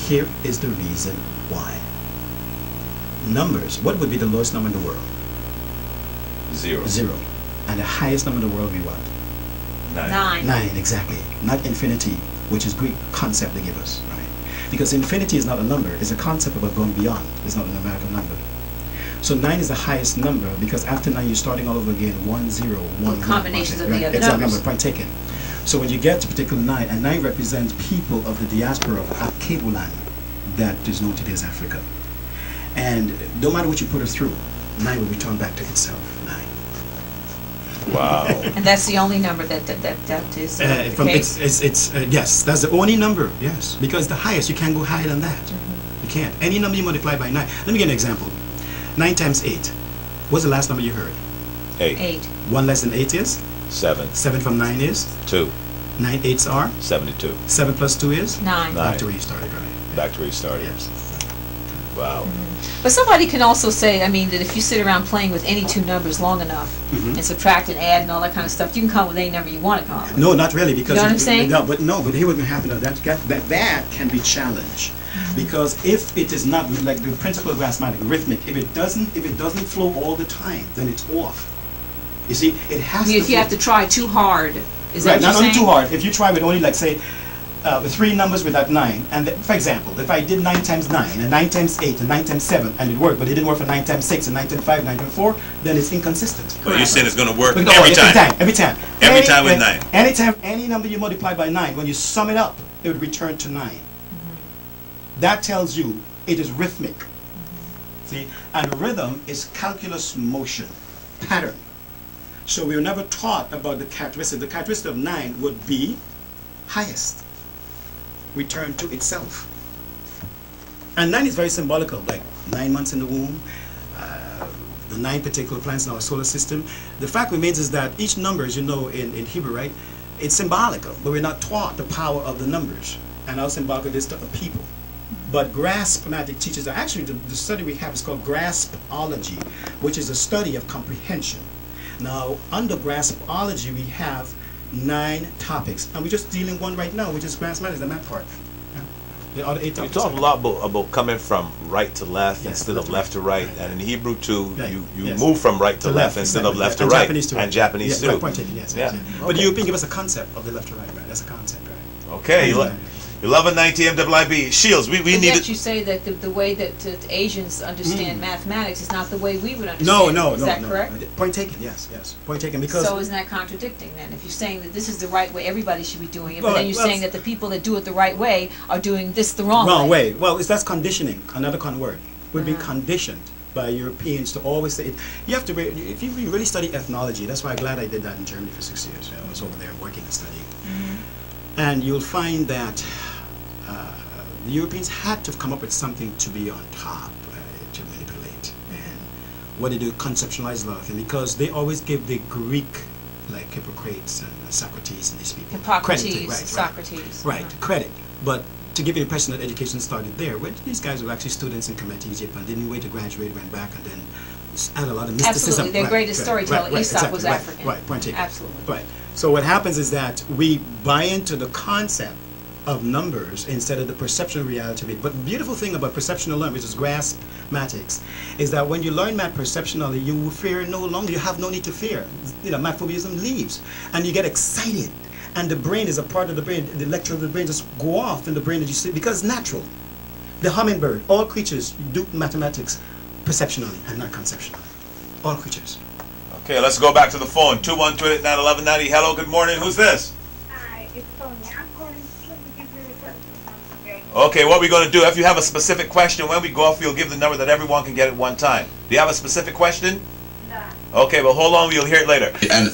here is the reason why. Numbers, what would be the lowest number in the world? 0. 0. And the highest number in the world would be what? 9. 9, exactly. Not infinity, which is Greek concept they give us, right? Because infinity is not a number, it's a concept about going beyond. It's not a numerical number. So 9 is the highest number because after 9 you're starting all over again. 1, 0, 1, combinations 1, of the right? other Exact numbers. number, point taken. So when you get to particular 9, and 9 represents people of the diaspora of Akebulan, that is known today as Africa. And no matter what you put it through, 9 will return back to itself. 9. Wow. And that's the only number that is the case? Yes, that's the only number, yes. Because the highest, you can't go higher than that. You can't. Any number you multiply by 9. Let me give an example. 9 times 8. What's the last number you heard? 8. 8. 1 less than 8 is? 7. 7 from 9 is? 2. 9 eights are? 72. 7 plus 2 is? 9. Back to where you started, right? Back to where you started. Yes. Wow. But somebody can also say, I mean, that if you sit around playing with any two numbers long enough and subtract and add and all that kind of stuff, you can come up with any number you want to come up with. No, not really, because You know what I'm saying? No, but here what's going to happen. That can be challenged, because if it is not like the principle of arithmetic, if it doesn't flow all the time, then it's off. You see, it has. I mean, to if you flow. have to try too hard, is that Right, what not you're only saying? too hard. If you try with only, like, say, the 3 numbers without 9, and for example, if I did 9 times 9, and 9 times 8, and 9 times 7, and it worked, but it didn't work for 9 times 6, and 9 times 5, 9 times 4, then it's inconsistent. Well, you're saying it's going to work But no, every time. Every time. Every time with 9. Anytime, any number you multiply by 9, when you sum it up, it would return to 9. That tells you it is rhythmic. See, and rhythm is calculus motion, pattern. So we were never taught about the characteristic. The characteristic of 9 would be highest, return to itself. And 9 is very symbolical, like 9 months in the womb, the 9 particular planets in our solar system. The fact remains is that each number, as you know in Hebrew, right, it's symbolical, but we're not taught the power of the numbers and how symbolical it is to the people. But graspmatic teaches that actually the study we have is called graspology, which is a study of comprehension. Now, under graspology, we have 9 topics, and we're just dealing one right now, which is graspmatic, the math part. The other 8 You topics. talk a lot about coming from right to left Yes, instead of left to right, and in Hebrew too, Right, you yes. move from right to left instead of exactly. left to And right, Japanese too. and Japanese Yeah, too. right, point taken, yes, Yeah. yes, yes. But the European give us a concept of the left to right, right? That's a concept, right? Okay, 1190 MWIB. Shields, we But need yet it. you say that the way that Asians understand mathematics is not the way we would understand No, it. no, Is no, that no. correct? Point taken, yes, yes. Point taken, because So isn't that contradicting then? If you're saying that this is the right way, everybody should be doing it, Well, but then you're well, saying that the people that do it the right way are doing this the wrong way. Well, that's conditioning, another word. We've been conditioned by Europeans to always say it. You have to, if you really study ethnology, that's why I'm glad I did that in Germany for 6 years. I was over there working and studying. And you'll find that the Europeans had to come up with something to be on top, to manipulate. And what they do, conceptualize a lot of things, because they always give the Greek, like Hippocrates and Socrates and these people, Hippocrates, credit, Socrates. right, credit. But to give you the impression that education started there, where these guys were actually students in Kemet, Egypt, and didn't wait to graduate, went back, and then had a lot of mysticism. Absolutely, their greatest storyteller, Aesop, was African. Right, point taken. Absolutely. Right. So what happens is that we buy into the concept of numbers instead of the perceptual reality of it. But the beautiful thing about perceptual learning, which is graspmatics, is that when you learn math perceptionally, you fear no longer. You have no need to fear. You know, mathphobiaism leaves, and you get excited. And the brain is a part of the brain. The electrons of the brain just go off in the brain that you see, because it's natural. The hummingbird, all creatures do mathematics perceptionally and not conceptually. All creatures. Okay, let's go back to the phone. 212-889-1190. Hello, good morning. Who's this? Hi, it's Sonia. I'm calling to give you a question. Okay, what we're going to do, if you have a specific question, when we go off, we'll give the number that everyone can get at one time. Do you have a specific question? No. Okay, well, hold on. We'll hear it later. And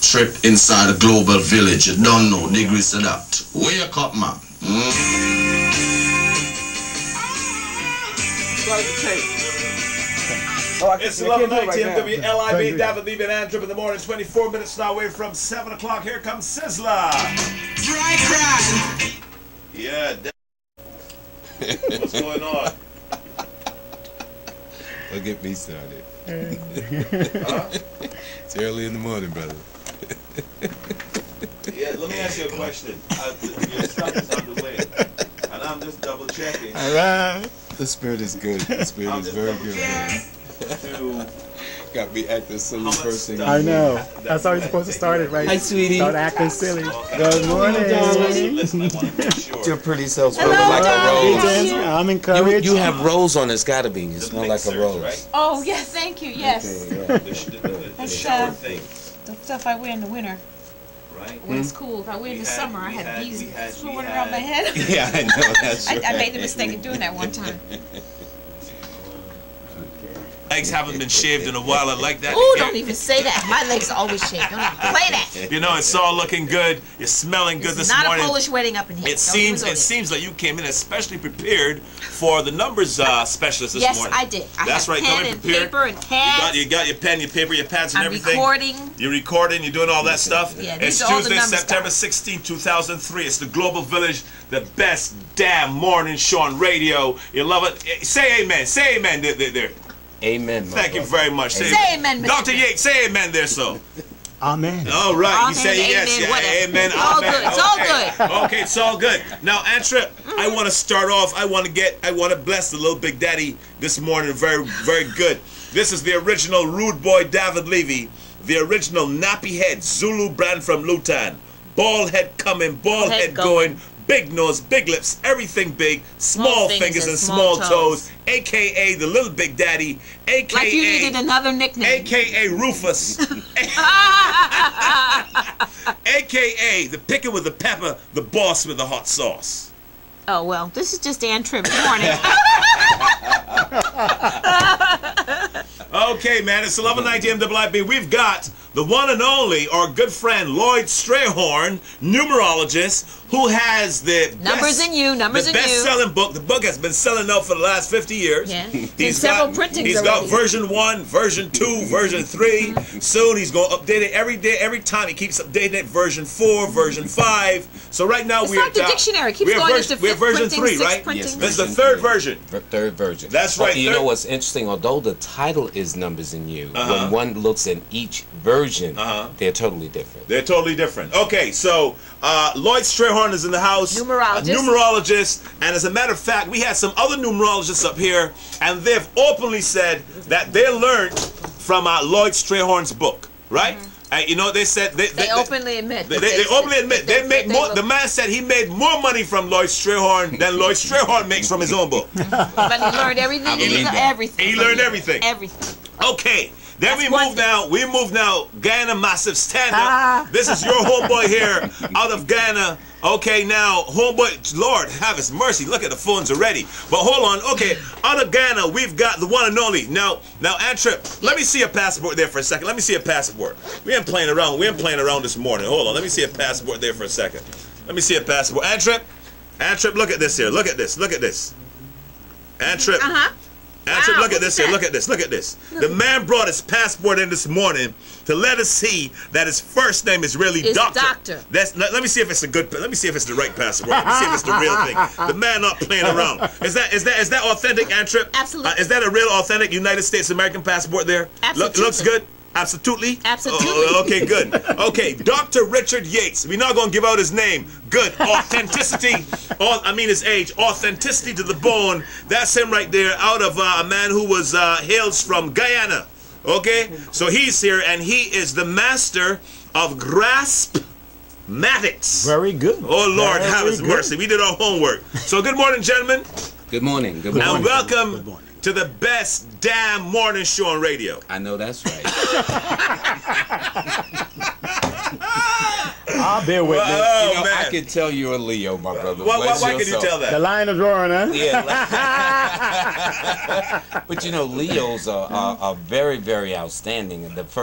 trip inside a global village. You don't know, degrees adapt. Wake up, man. It's 11:90 MWLIB, David, Lee, and Andrew in the morning. 24 minutes now away from 7 o'clock. Here comes Sizzler. Dry cry. Yeah. What's going on? Don't get me started. Huh? It's early in the morning, brother. Yeah, let me ask you a question. Your stuff is underway. And I'm just double checking. All right. The spirit is good. The spirit I'm is just very double good. checking to Got me acting silly how much first thing. stuff I know. that That's how you you're had supposed to taken start it, out. right? Hi, sweetie. Start acting silly. Okay. Good morning, darling. Listen, I want to make sure. Your pretty self Hello, smelling like darling. a rose. I'm You, encouraged. you have rose on. It's gotta be. You The smell like a mixers, rose. right? Oh, yes, thank you, yes. Okay, yeah. The That's, shower uh, thing, The stuff I wear in the winter. right? When it's cool. If I wear it in We the had- summer, I we had had- bees we had- swimming we around my had- head. Yeah, I know. That's right. I made the mistake of doing that one time. Legs haven't been shaved in a while. I like that. Ooh, don't even say that. My legs are always shaved. Don't even play that. You know, it's all looking good. You're smelling good It's this not morning. a Polish wedding up in here. It seems like you came in especially prepared for the numbers specialist this Yes, morning. I did. I That's have right. pen Come in and prepared. paper and pads. You got your pen, your paper, your pads, and I'm everything. recording. You're recording. You're doing all that stuff. Yeah, It's these are all the Tuesday, numbers, September guys. 16, 2003. It's the Global Village, the best damn morning show on radio. You love it. Say amen. Say amen there. Amen. my Thank you brother. very much. Say amen, Mr. Dr. Yates, say amen there, so. Amen. All right, Amen, you say yes, amen, yeah, whatever. amen, It's all amen. good, it's all Okay. good. Okay, it's all good. Now, Antrip, I want to start off. I want to bless the little Big Daddy this morning. Very, very good. This is the original Rude Boy David Levy, the original nappy head Zulu brand from Lutan. Bald head coming, bald head going. Big nose, big lips, everything big, small fingers and small toes, aka the little Big Daddy, aka Like you needed another nickname. aka Rufus, aka the picker with the pepper, the boss with the hot sauce. Oh, well, this is just Ann Tripp. Good morning. Okay, man, it's 11:90 MWIB. We've got the one and only, our good friend Lloyd Strayhorn, numerologist, who has the Numbers in You, Numbers in You. best-selling book. The book has been selling out for the last 50 years. Yeah. He's several got, printings He's got already. version 1, version 2, version 3. Soon he's going to update it every day, every time. He keeps updating it. Version 4, version 5. So right now It's we're like the dictionary. It keeps we're going version, into we're fifth version printing, 3, sixth right? printing. Yes, This is the version third three. version. Third version. That's right, But you third- know what's interesting? Although the title is Numbers in You, Uh-huh. when one looks at each version, Uh-huh. they're totally different. They're totally different. Okay, so Lloyd Strayhorn is in the house. Numerologist. A numerologist. And as a matter of fact, we had some other numerologists up here, and they've openly said that they learned from Lloyd Strayhorn's book, right? You know, they said They openly admit. They, that they openly admit they make more. look- The man said he made more money from Lloyd Strayhorn than Lloyd Strayhorn makes from his own book. But he learned everything. I believe that. Everything. He learned everything. Everything. Okay. Then That's we one move thing. now. We move now. Ghana Massive Stand Up. This is your homeboy here out of Ghana. Okay, now homeboy, Lord have his mercy. Look at the phones already. But hold on. Okay, out of Ghana, we've got the one and only. Now, Antrip, let me see a passport there for a second. Let me see a passport. We ain't playing around. We ain't playing around this morning. Hold on. Let me see a passport there for a second. Let me see a passport. Antrip, look at this here. Look at this. Look at this. Antrip. Antrip, Wow, look at this here. Look at this. Look at this. The man brought his passport in this morning to let us see that his first name is really It's Doctor. Doctor. Let me see if it's a good. Let me see if it's the right passport. Let me see if it's the real thing. The man not playing around. Is that authentic, Antrip? Absolutely. Is that a real authentic United States American passport there? Absolutely. Looks good. Absolutely? Absolutely. Okay, good. Okay, Dr. Richard Yates. We're not going to give out his name. Good. Authenticity. His age. Authenticity to the bone. That's him right there, out of a man who was hails from Guyana. Okay? So he's here, and he is the master of Graspmatics. Very good. Oh, Lord, Very have his good. mercy. We did our homework. So good morning, gentlemen, Good morning. Good morning. and welcome to the best damn morning show on radio. I know that's right. I'll bear with me. Oh, You know, man. I could tell you're a Leo, my brother. Why Bless can you yourself. tell The that? lion is roaring, huh? Yeah. But you know, Leos are very, very outstanding. The first